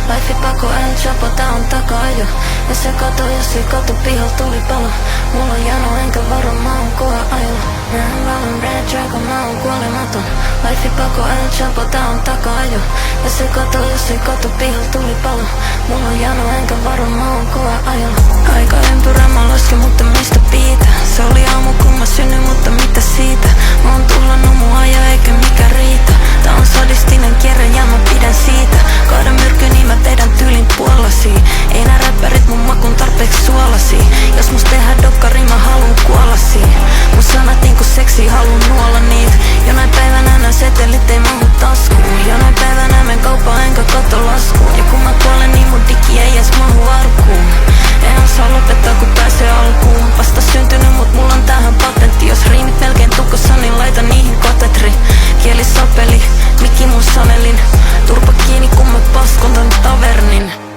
Life pako El Chapo, tää on taka-ajo. Ja se kato, jos ei kato, pihal tuli palo. Mulla on jano enkä varo, mä oon kova ajolla. Näin valon Red Dragon, mä oon kuolematon. Life pako El Chapo, tää on taka-ajo. Ja se kato, jos ei kato, pihal tuli palo. Mulla on jano enkä varo, mä oon kova ajolla. Aika ympyrä mä lasken, mutta mistä piitä? Se oli aamu kun mä synnyin, mutta mitä siitä? Mä oon tuhlannut mun ajo eikä mikä riitä. Tää on sadistinen kierre ja mä pidän siitä. Kaadan myrky niin mä teidän tyylin puolasi. Ei nää räppärit mun makun tarpeeksi suolasi. Jos musta tehdään dokkari mä haluun kuollasi. Mun sanat niinku seksi haluun nuolla niit. Jonain päivänä nää setelit ei mahu taskuun. Jonain päivänä men kauppaan enkä katso laskuun. Ja kun mä kuolen niin mun dikki ei edes mahu arkuun. En osaa lopettaa kun pääsee alkuun. Vasta syntynyt mut mulla on tähän patentti. Jos riimit melkein tukossa niin laita niihin katetri. Kieli sapeli, mikki mun sanelin. Turpa kiinni kun mä paskon tän tavernin.